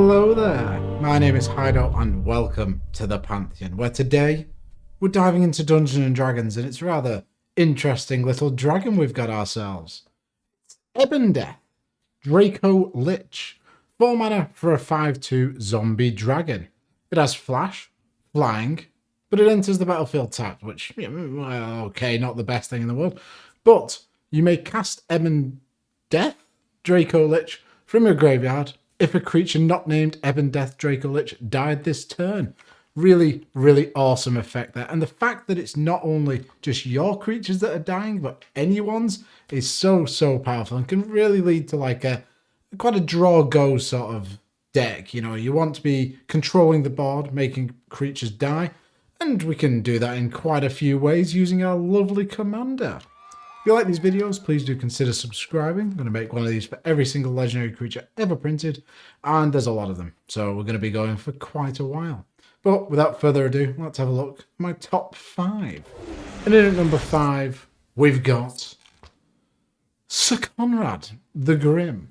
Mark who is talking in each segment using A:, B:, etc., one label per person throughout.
A: Hello there, my name is Hideout and welcome to the Pantheon, where today we're diving into Dungeons and Dragons, and it's a rather interesting little dragon we've got ourselves. It's Ebondeath, Dracolich, 4 mana for a 5/2 zombie dragon. It has flash, flying, but it enters the battlefield tapped, which, well, okay, not the best thing in the world. But you may cast Ebondeath, Dracolich, from your graveyard if a creature not named Ebondeath Dracolich died this turn. Really, really awesome effect there. And the fact that it's not only just your creatures that are dying, but anyone's is so powerful and can really lead to like quite a draw-go sort of deck. You know, you want to be controlling the board, making creatures die, and we can do that in quite a few ways using our lovely commander. If you like these videos, please do consider subscribing. I'm going to make one of these for every single legendary creature ever printed, and there's a lot of them, so we're going to be going for quite a while. But without further ado, let's have a look at my top 5. And in at number 5, we've got Sir Conrad the Grim.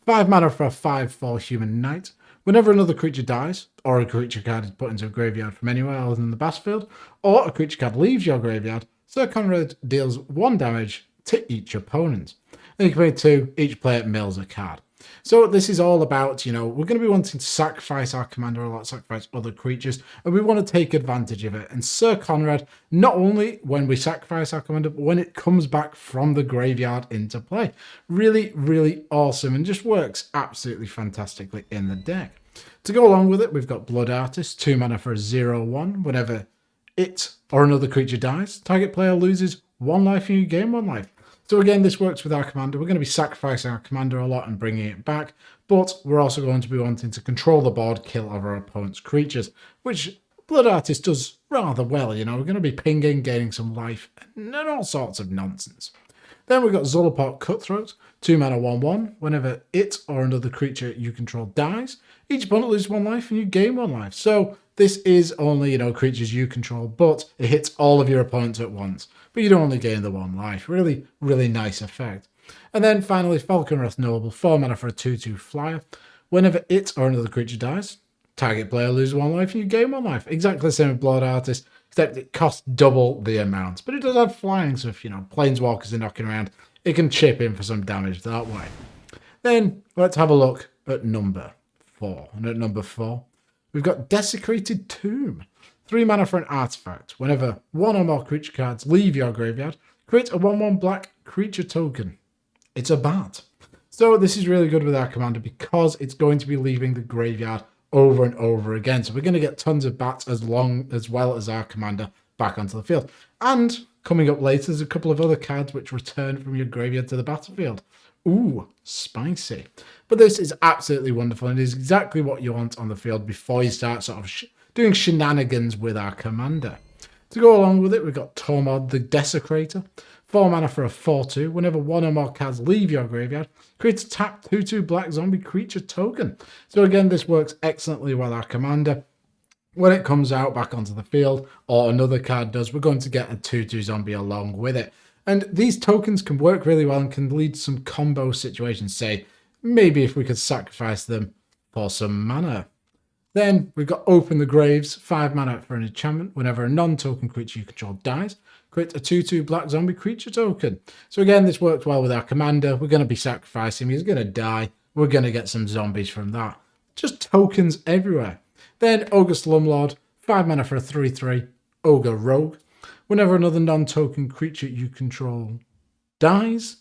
A: 5 mana for a 5/4 human knight. Whenever another creature dies, or a creature card is put into a graveyard from anywhere other than the battlefield, or a creature card leaves your graveyard, Sir Conrad deals 1 damage to each opponent. And you can pay 2, each player mills a card. So this is all about, you know, we're going to be wanting to sacrifice our commander a lot, sacrifice other creatures, and we want to take advantage of it. And Sir Conrad, not only when we sacrifice our commander, but when it comes back from the graveyard into play. Really, really awesome, and just works absolutely fantastically in the deck. To go along with it, we've got Blood Artist, 2 mana for a 0/1. Whenever it or another creature dies, target player loses 1 life and you gain 1 life. So again, this works with our commander. We're going to be sacrificing our commander a lot and bringing it back, but we're also going to be wanting to control the board, kill our opponent's creatures, which Blood Artist does rather well. You know, we're going to be pinging, gaining some life, and all sorts of nonsense. Then we've got Zulaport Cutthroat, 2 mana 1/1. Whenever it or another creature you control dies, each opponent loses 1 life and you gain 1 life. So this is only, you know, creatures you control, but it hits all of your opponents at once. But you don't only gain the 1 life. Really, really nice effect. And then finally, Falconwrath Noble, 4 mana for a 2/2 flyer. Whenever it or another creature dies, target player loses 1 life and you gain 1 life. Exactly the same with Blood Artist, except it costs double the amount. But it does have flying, so if, you know, planeswalkers are knocking around, it can chip in for some damage that way. Then let's have a look at number 4. And at number 4, we've got Desecrated Tomb. 3 mana for an artifact. Whenever 1 or more creature cards leave your graveyard, create a 1/1 black creature token. It's a bat. So this is really good with our commander because it's going to be leaving the graveyard over and over again. So we're going to get tons of bats as well as our commander back onto the field. And coming up later, there's a couple of other cards which return from your graveyard to the battlefield. Ooh, spicy. But this is absolutely wonderful and is exactly what you want on the field before you start sort of doing shenanigans with our commander. To go along with it, we've got Tormod the Desecrator. 4 mana for a 4/2. Whenever 1 or more cards leave your graveyard, create a tap 2/2 black zombie creature token. So again, this works excellently with our commander. When it comes out back onto the field, or another card does, we're going to get a 2/2 zombie along with it. And these tokens can work really well and can lead to some combo situations. Say, maybe if we could sacrifice them for some mana. Then we've got Open the Graves, 5 mana for an enchantment. Whenever a non-token creature you control dies, create a 2/2 black zombie creature token. So again, this works well with our commander. We're going to be sacrificing him. He's going to die. We're going to get some zombies from that. Just tokens everywhere. Then Ogre Slumlord, 5 mana for a 3/3 Ogre Rogue. Whenever another non-token creature you control dies.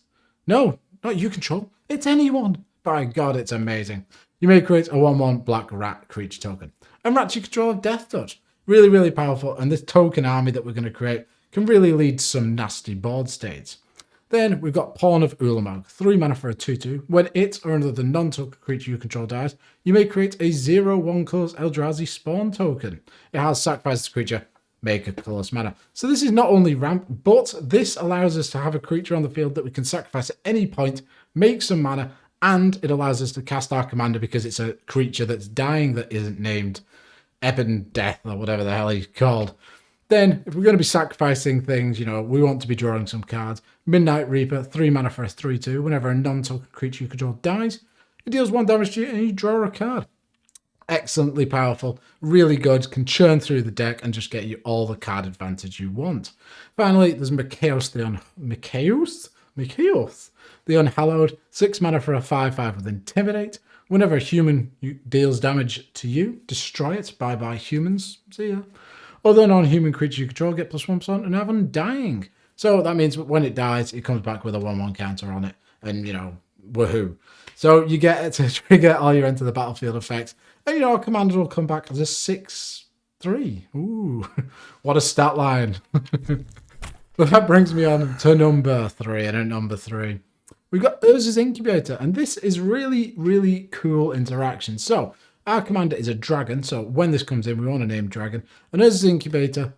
A: No, not you control. It's anyone. By God, it's amazing. You may create a 1/1 black rat creature token. And rats you control have Death Touch. Really, really powerful. And this token army that we're going to create can really lead to some nasty board states. Then we've got Pawn of Ulamog. 3 mana for a 2/2. When it or another non-token creature you control dies, you may create a 0/1 colors Eldrazi spawn token. It has sacrifice this creature, make a colorless mana. So this is not only ramp, but this allows us to have a creature on the field that we can sacrifice at any point, make some mana, and it allows us to cast our commander because it's a creature that's dying that isn't named Ebondeath or whatever the hell he's called. Then, if we're going to be sacrificing things, you know, we want to be drawing some cards. Midnight Reaper, 3 mana for a 3/2. Whenever a non-token creature you control dies, it deals 1 damage to you and you draw a card. Excellently powerful, really good, can churn through the deck and just get you all the card advantage you want. Finally, there's Mikaos the Unhallowed, 6 mana for a 5/5 with Intimidate. Whenever a human deals damage to you, destroy it. Bye-bye humans. See ya. Other non-human creature you control get +1% and have Undying. So that means when it dies, it comes back with a 1/1 counter on it. And, woohoo. So you get to trigger all your Enter the Battlefield effects. And, a commander will come back as a 6/3. Ooh, what a stat line. But that brings me on to number 3. And at number 3, we've got Urza's Incubator. And this is really, really cool interaction. So our commander is a dragon. So when this comes in, we want to name dragon. And Urza's Incubator,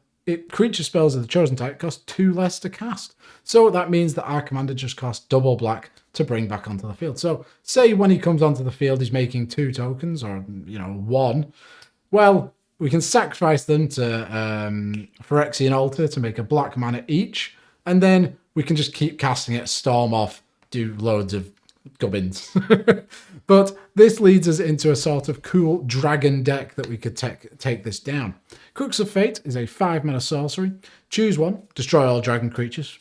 A: creature spells of the chosen type cost 2 less to cast. So that means that our commander just costs double black to bring back onto the field. So say when he comes onto the field, he's making 2 tokens or, 1. Well, we can sacrifice them to Phyrexian Altar to make a black mana each. And then we can just keep casting it, storm off, do loads of gubbins. But this leads us into a sort of cool dragon deck that we could take this down. Crux of Fate is a 5 mana sorcery. Choose one, destroy all dragon creatures.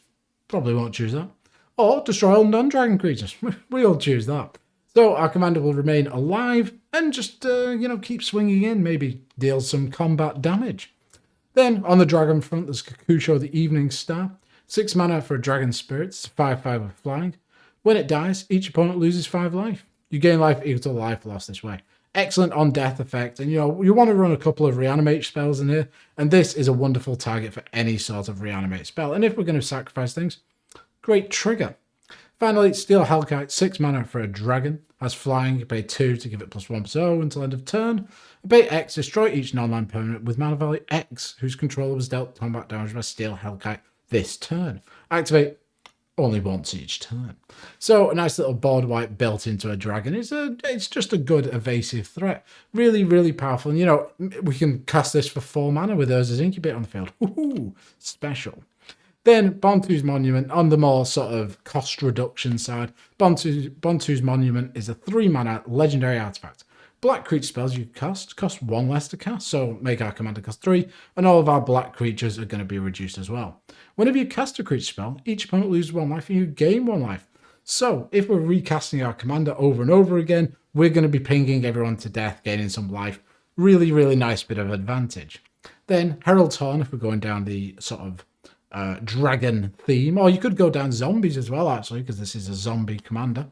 A: Probably won't choose that. Or destroy all non-dragon creatures. We'll choose that. So our commander will remain alive and just, keep swinging in, maybe deal some combat damage. Then on the dragon front, there's Kakusho the Evening Star. 6 mana for a dragon spirit. It's 5/5 with flying. When it dies, each opponent loses 5 life. You gain life equal to life lost this way. Excellent on death effect. And, you want to run a couple of reanimate spells in here. And this is a wonderful target for any sort of reanimate spell. And if we're going to sacrifice things, great trigger. Finally, Steel Hellkite, 6 mana for a dragon. Has flying, you pay 2 to give it +1/+0 until end of turn. You pay X, destroy each non-land permanent with mana value X, whose controller was dealt combat damage by Steel Hellkite this turn. Activate only once each turn. So a nice little board wipe built into a dragon. It's just a good evasive threat. Really, really powerful. And, we can cast this for 4 mana with Urza's Incubator on the field. Woohoo! Special. Then Bontu's Monument, on the more sort of cost reduction side. Bontu's Monument is a 3 mana legendary artifact. Black creature spells you cast cost 1 less to cast, so make our commander cost 3, and all of our black creatures are going to be reduced as well. Whenever you cast a creature spell, each opponent loses 1 life and you gain 1 life. So if we're recasting our commander over and over again, we're going to be pinging everyone to death, gaining some life. Really, really nice bit of advantage. Then Herald's Horn, if we're going down the sort of dragon theme, or you could go down zombies as well, actually, because this is a zombie commander.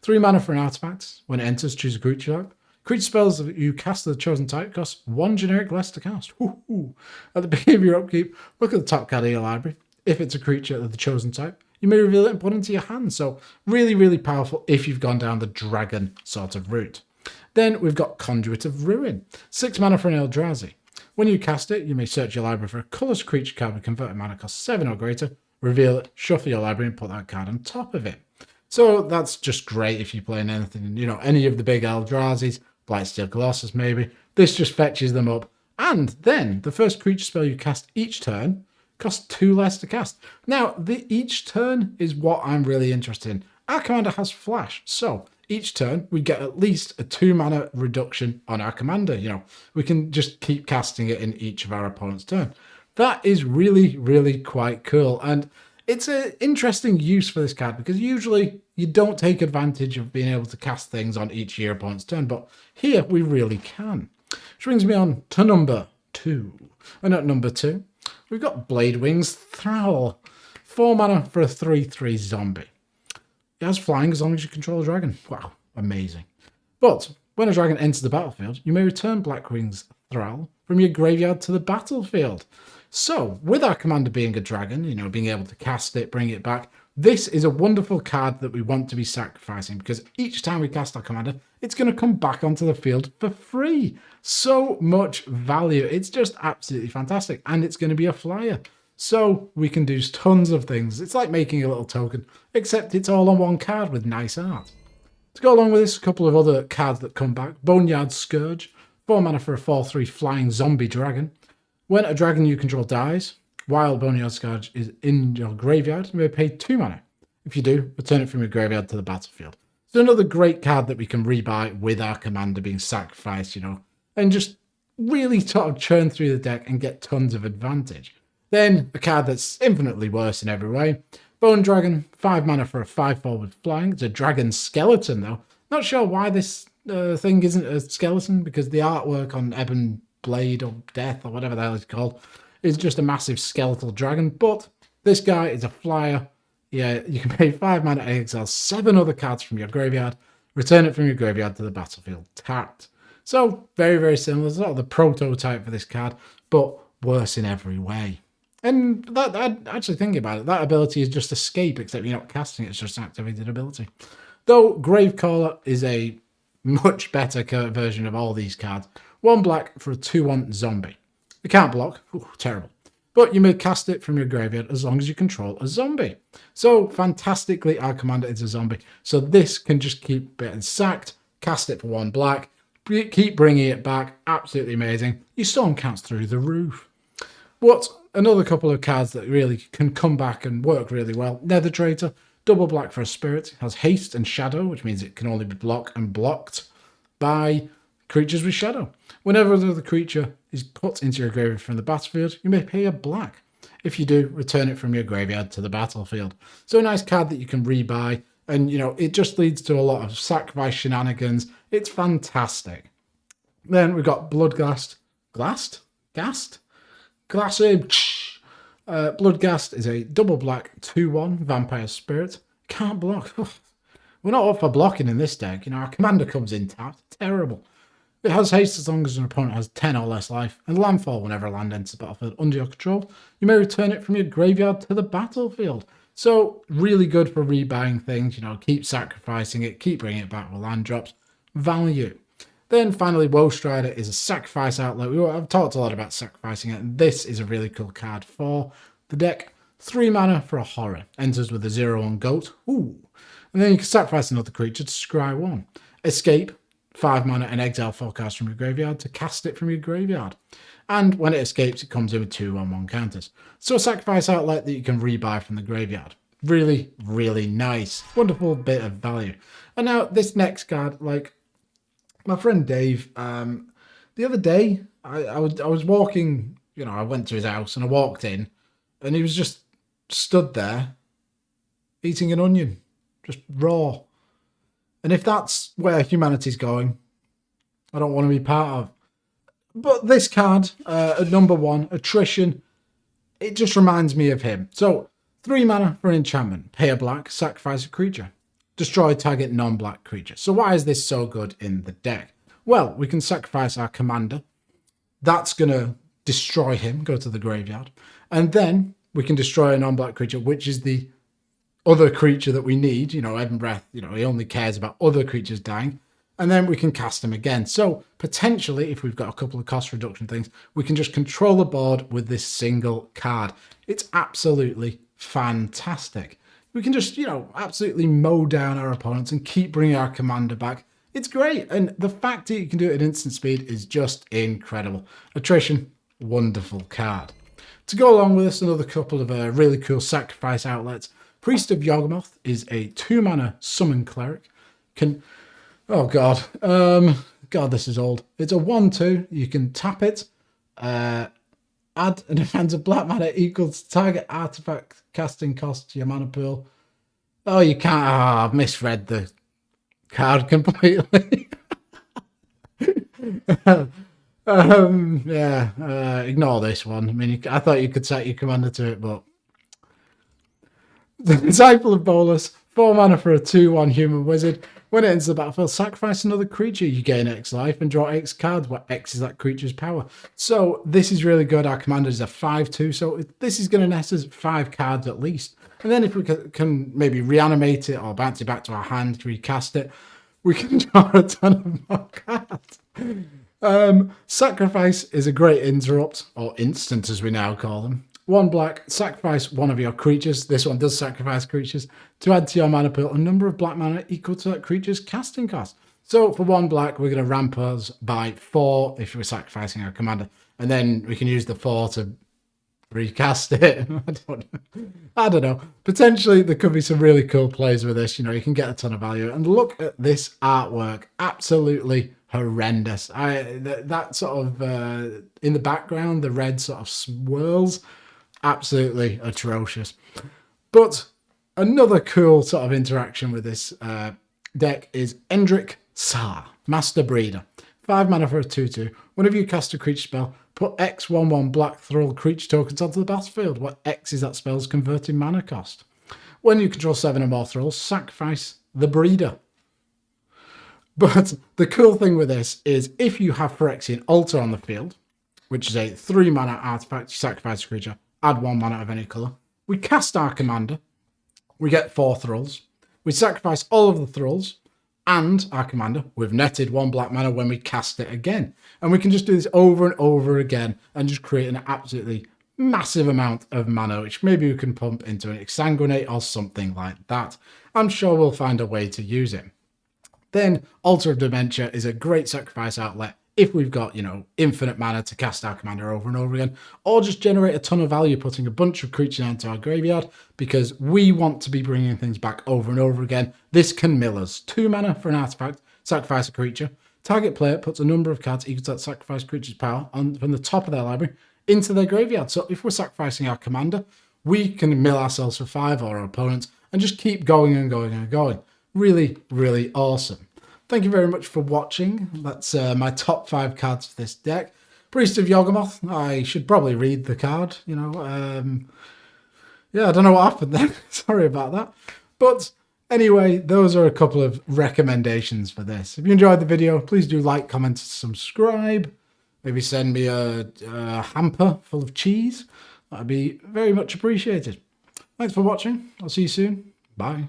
A: 3 mana for an artifact. When it enters, choose a creature type. Creature spells that you cast of the chosen type cost 1 generic less to cast. Ooh. At the beginning of your upkeep, look at the top card of your library. If it's a creature of the chosen type, you may reveal it and put it into your hand. So really, really powerful if you've gone down the dragon sort of route. Then we've got Conduit of Ruin. 6 mana for an Eldrazi. When you cast it, you may search your library for a colourless creature card with converted mana cost 7 or greater, reveal it, shuffle your library and put that card on top of it. So that's just great if you're playing anything, any of the big Eldrazi's, Blightsteel Colossus maybe. This just fetches them up. And then the first creature spell you cast each turn costs 2 less to cast. Now, each turn is what I'm really interested in. Our commander has flash, so each turn we get at least a 2 mana reduction on our commander. We can just keep casting it in each of our opponent's turn. That is really, really quite cool. And it's an interesting use for this card because usually you don't take advantage of being able to cast things on each of your opponent's turn, but here we really can. Which brings me on to number 2. And at number 2, we've got Bladewing's Thrall. 4 mana for a 3/3 zombie. It has flying as long as you control a dragon. Wow, amazing. But when a dragon enters the battlefield, you may return Blackwing's Thrall from your graveyard to the battlefield. So, with our commander being a dragon, being able to cast it, bring it back, this is a wonderful card that we want to be sacrificing because each time we cast our commander, it's going to come back onto the field for free. So much value. It's just absolutely fantastic. And it's going to be a flyer. So we can do tons of things. It's like making a little token, except it's all on one card with nice art. To go along with this, a couple of other cards that come back. Boneyard Scourge, 4 mana for a 4/3 flying zombie dragon. When a dragon you control dies, while Boneyard Scourge is in your graveyard, you may pay 2 mana. If you do, return it from your graveyard to the battlefield. So another great card that we can rebuy with our commander being sacrificed, and just really sort of churn through the deck and get tons of advantage. Then a card that's infinitely worse in every way. Bone Dragon, 5 mana for a 5/4 with flying. It's a dragon skeleton though. Not sure why this thing isn't a skeleton, because the artwork on Ebondeath or Death or whatever the hell it's called is just a massive skeletal dragon. But this guy is a flyer. Yeah, you can pay 5 mana and exile 7 other cards from your graveyard. Return it from your graveyard to the battlefield tapped. So very, very similar. It's sort of the prototype for this card, but worse in every way. And that, actually thinking about it, that ability is just escape, except you're not casting it, it's just activated ability. Though Gravecaller is a much better version of all these cards. 1 black for a 2/1 zombie. You can't block. Ooh, terrible. But you may cast it from your graveyard as long as you control a zombie. So fantastically, our commander is a zombie. So this can just keep getting sacked, cast it for 1 black, keep bringing it back. Absolutely amazing. Your storm counts through the roof. What another couple of cards that really can come back and work really well. Nether Traitor, double black for a spirit, has haste and shadow, which means it can only be blocked and blocked by creatures with shadow. Whenever another creature is put into your graveyard from the battlefield, you may pay a black. If you do, return it from your graveyard to the battlefield. So a nice card that you can rebuy, and you know, it just leads to a lot of sacrifice shenanigans. It's fantastic. Then we've got Bloodghast. Bloodghast is a double black 2/1 vampire spirit. Can't block. We're not up for blocking in this deck. You know, our commander comes in tapped. Terrible. It has haste as long as an opponent has 10 or less life, and landfall whenever a land enters the battlefield under your control. You may return it from your graveyard to the battlefield. So really good for rebuying things. You know, keep sacrificing it, keep bringing it back with land drops. Value. Then finally, Woe Strider is a sacrifice outlet. I've talked a lot about sacrificing it, and this is a really cool card for the deck. 3 mana for a horror. Enters with a 0/1 goat. Ooh. And then you can sacrifice another creature to scry 1. Escape. 5 mana and exile 4 cards from your graveyard to cast it from your graveyard. And when it escapes, it comes in with 2/1 counters. So a sacrifice outlet that you can rebuy from the graveyard. Really, really nice. Wonderful bit of value. And now this next card, like my friend Dave, the other day, I was walking, you know, I went to his house and I walked in and he was just stood there eating an onion, just raw. And if that's where humanity's going, I don't want to be part of. But this card, at number 1, Attrition, it just reminds me of him. So, 3 mana for an enchantment. Pay a black, sacrifice a creature. Destroy target non-black creature. So why is this so good in the deck? Well, we can sacrifice our commander. That's going to destroy him, go to the graveyard. And then we can destroy a non-black creature, which is the other creature that we need. You know, Ebondeath, you know, he only cares about other creatures dying. And then we can cast him again. So potentially, if we've got a couple of cost reduction things, we can just control the board with this single card. It's absolutely fantastic. We can just, you know, absolutely mow down our opponents and keep bringing our commander back. It's great. And the fact that you can do it at instant speed is just incredible. Attrition, wonderful card. To go along with this, another couple of really cool sacrifice outlets. Priest of Yawgmoth is a 2 mana summon cleric. Oh god. God, this is old. It's a 1/2. You can tap it. Add an amount of black mana equals target artifact casting cost to your mana pool. Oh, you can't. Oh, I've misread the card completely. Ignore this one. I mean, I thought you could set your commander to it, but the Disciple of Bolas, 4 mana for a 2/1 human wizard. When it enters the battlefield, sacrifice another creature. You gain X life and draw X cards, where X is that creature's power. So this is really good. Our commander is a 5/2, so this is going to net us 5 cards at least. And then if we can maybe reanimate it or bounce it back to our hand to recast it, we can draw a ton of more cards. Sacrifice is a great interrupt, or instant as we now call them. 1 black, sacrifice one of your creatures. This one does sacrifice creatures to add to your mana pool a number of black mana equal to that creature's casting cost. So for 1 black, we're going to ramp us by 4 if we're sacrificing our commander. And then we can use the 4 to recast it. I don't know. Potentially, there could be some really cool plays with this. You know, you can get a ton of value. And look at this artwork. Absolutely horrendous. That sort of in the background, the red sort of swirls, absolutely atrocious. But another cool sort of interaction with this deck is Endrick Sar, Master Breeder. 5 mana for a 2/2. Whenever you cast a creature spell, put X 1/1 black thrall creature tokens onto the battlefield, where X is that spell's converted mana cost. When you control 7 or more thralls, sacrifice the Breeder. But the cool thing with this is if you have Phyrexian Altar on the field, which is a 3 mana artifact, you sacrifice a creature, add 1 mana of any colour. We cast our commander, we get 4 thralls, we sacrifice all of the thralls, and our commander, we've netted 1 black mana when we cast it again. And we can just do this over and over again and just create an absolutely massive amount of mana, which maybe we can pump into an Exsanguinate or something like that. I'm sure we'll find a way to use it. Then Altar of Dementia is a great sacrifice outlet if we've got, infinite mana to cast our commander over and over again, or just generate a ton of value putting a bunch of creatures into our graveyard because we want to be bringing things back over and over again. This can mill us. 2 mana for an artifact, sacrifice a creature. Target player puts a number of cards equal to that sacrifice creature's power from the top of their library into their graveyard. So if we're sacrificing our commander, we can mill ourselves for 5 or our opponents and just keep going and going and going. Really, really awesome. Thank you very much for watching. That's my top 5 cards for this deck. Priest of Yawgmoth. I should probably read the card, yeah, I don't know what happened there. Sorry about that. But anyway, those are a couple of recommendations for this. If you enjoyed the video, please do like, comment, subscribe. Maybe send me a hamper full of cheese. That'd be very much appreciated. Thanks for watching. I'll see you soon. Bye.